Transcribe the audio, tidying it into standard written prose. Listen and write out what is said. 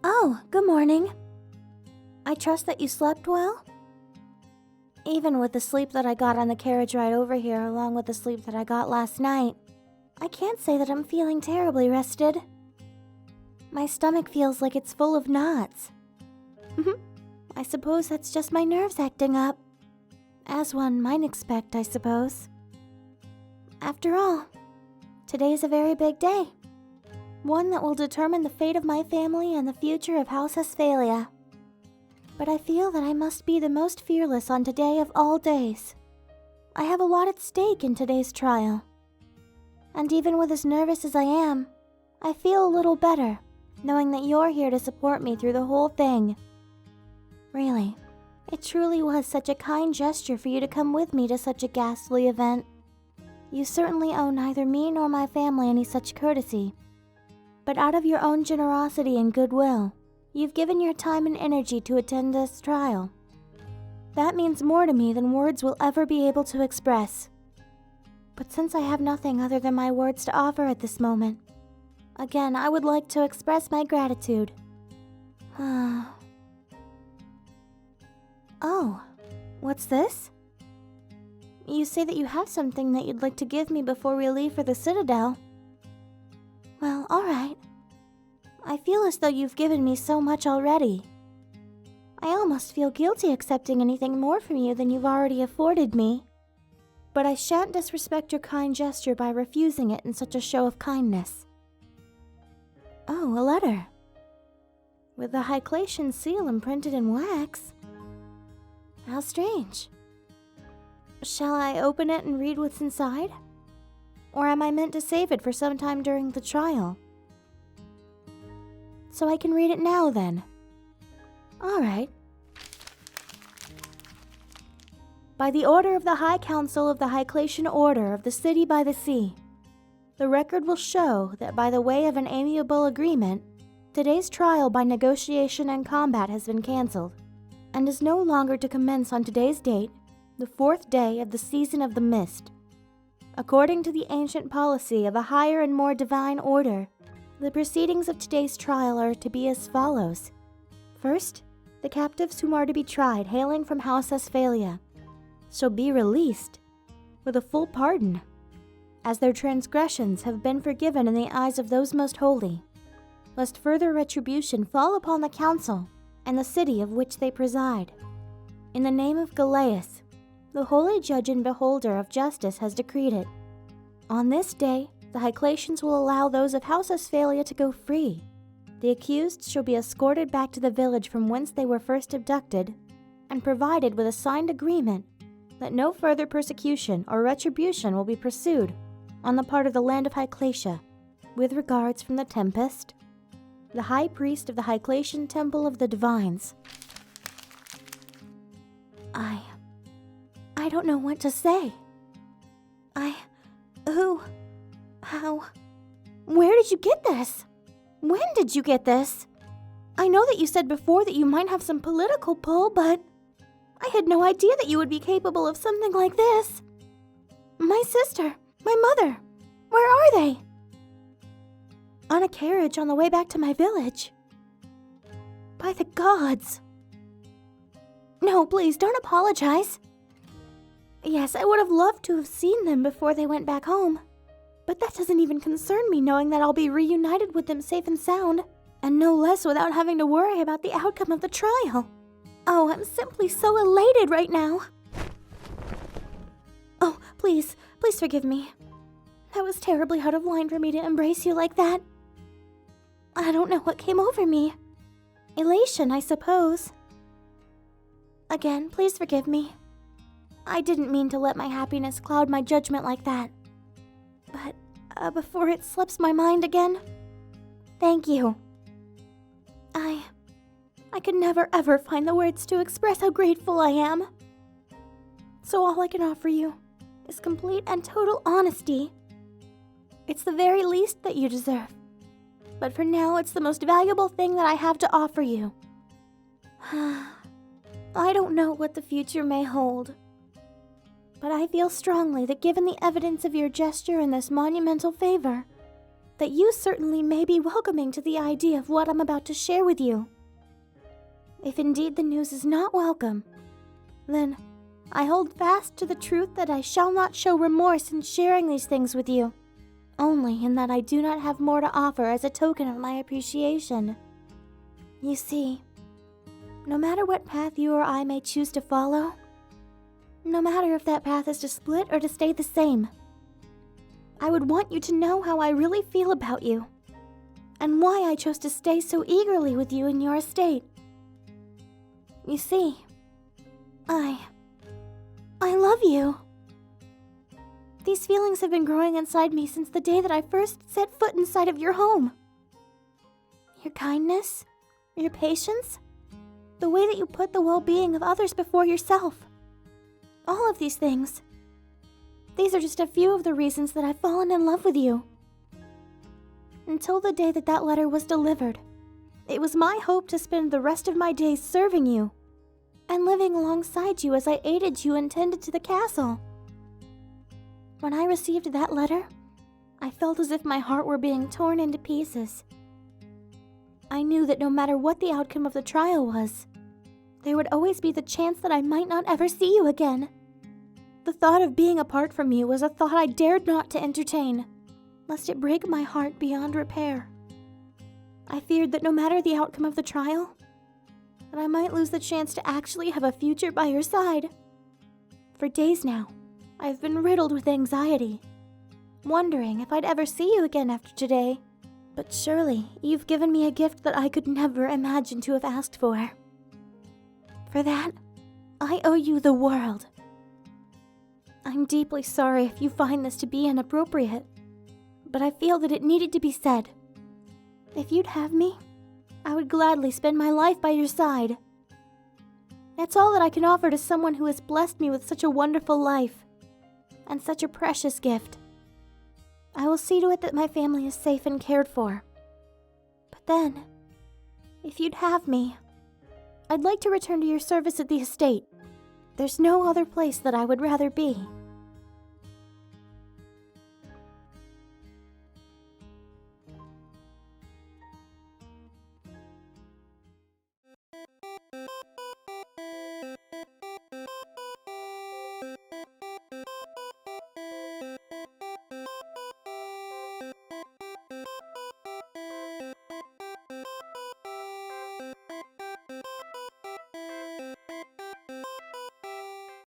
Oh, good morning. I trust that you slept well? Even with the sleep that I got on the carriage ride over here, along with the sleep that I got last night, I can't say that I'm feeling terribly rested. My stomach feels like it's full of knots. I suppose that's just my nerves acting up. As one might expect, I suppose. After all, today's a very big day. One that will determine the fate of my family and the future of House Asphalia. But I feel that I must be the most fearless on today of all days. I have a lot at stake in today's trial. And even with as nervous as I am, I feel a little better, knowing that you're here to support me through the whole thing. Really, it truly was such a kind gesture for you to come with me to such a ghastly event. You certainly owe neither me nor my family any such courtesy. But out of your own generosity and goodwill, you've given your time and energy to attend this trial. That means more to me than words will ever be able to express. But since I have nothing other than my words to offer at this moment, again, I would like to express my gratitude. Oh, what's this? You say that you have something that you'd like to give me before we leave for the Citadel. Well, alright. I feel as though you've given me so much already. I almost feel guilty accepting anything more from you than you've already afforded me. But I shan't disrespect your kind gesture by refusing it in such a show of kindness. Oh, a letter. With the Hyclatian seal imprinted in wax. How strange. Shall I open it and read what's inside? Or am I meant to save it for some time during the trial? So I can read it now, then. Alright. By the order of the High Council of the Hyclatian Order of the City by the Sea, the record will show that by the way of an amiable agreement, today's trial by negotiation and combat has been cancelled, and is no longer to commence on today's date, the 4th day of the season of the mist. According to the ancient policy of a higher and more divine order, the proceedings of today's trial are to be as follows. First, the captives whom are to be tried hailing from House Asphalia shall be released with a full pardon, as their transgressions have been forgiven in the eyes of those most holy, lest further retribution fall upon the council and the city of which they preside. In the name of Galeus, the holy judge and beholder of justice has decreed it. On this day, the Hyclatians will allow those of House Asphalia to go free. The accused shall be escorted back to the village from whence they were first abducted, and provided with a signed agreement that no further persecution or retribution will be pursued on the part of the land of Hyclatia, with regards from the Tempest, the High Priest of the Hyclatian Temple of the Divines. I don't know what to say. Where did you get this? When did you get this? I know that you said before that you might have some political pull, but I had no idea that you would be capable of something like this. My sister, my mother, where are they? On a carriage on the way back to my village. By the gods. No, please, don't apologize. Yes, I would have loved to have seen them before they went back home. But that doesn't even concern me, knowing that I'll be reunited with them safe and sound, and no less without having to worry about the outcome of the trial. Oh, I'm simply so elated right now. Oh, please forgive me. That was terribly out of line for me to embrace you like that. I don't know what came over me. Elation, I suppose. Again, please forgive me. I didn't mean to let my happiness cloud my judgment like that. But, before it slips my mind again, thank you. I could never ever find the words to express how grateful I am. So all I can offer you is complete and total honesty. It's the very least that you deserve. But for now, it's the most valuable thing that I have to offer you. I don't know what the future may hold. But I feel strongly that given the evidence of your gesture and this monumental favor, that you certainly may be welcoming to the idea of what I'm about to share with you. If indeed the news is not welcome, then I hold fast to the truth that I shall not show remorse in sharing these things with you, only in that I do not have more to offer as a token of my appreciation. You see, no matter what path you or I may choose to follow, no matter if that path is to split or to stay the same, I would want you to know how I really feel about you, and why I chose to stay so eagerly with you in your estate. You see, I love you. These feelings have been growing inside me since the day that I first set foot inside of your home. Your kindness, your patience, the way that you put the well-being of others before yourself. All of these things. These are just a few of the reasons that I've fallen in love with you. Until the day that that letter was delivered, it was my hope to spend the rest of my days serving you and living alongside you as I aided you and tended to the castle. When I received that letter, I felt as if my heart were being torn into pieces. I knew that no matter what the outcome of the trial was, there would always be the chance that I might not ever see you again. The thought of being apart from you was a thought I dared not to entertain, lest it break my heart beyond repair. I feared that no matter the outcome of the trial, that I might lose the chance to actually have a future by your side. For days now, I've been riddled with anxiety, wondering if I'd ever see you again after today. But surely, you've given me a gift that I could never imagine to have asked for. For that, I owe you the world. I'm deeply sorry if you find this to be inappropriate, but I feel that it needed to be said. If you'd have me, I would gladly spend my life by your side. That's all that I can offer to someone who has blessed me with such a wonderful life, and such a precious gift. I will see to it that my family is safe and cared for. But then, if you'd have me, I'd like to return to your service at the estate. There's no other place that I would rather be.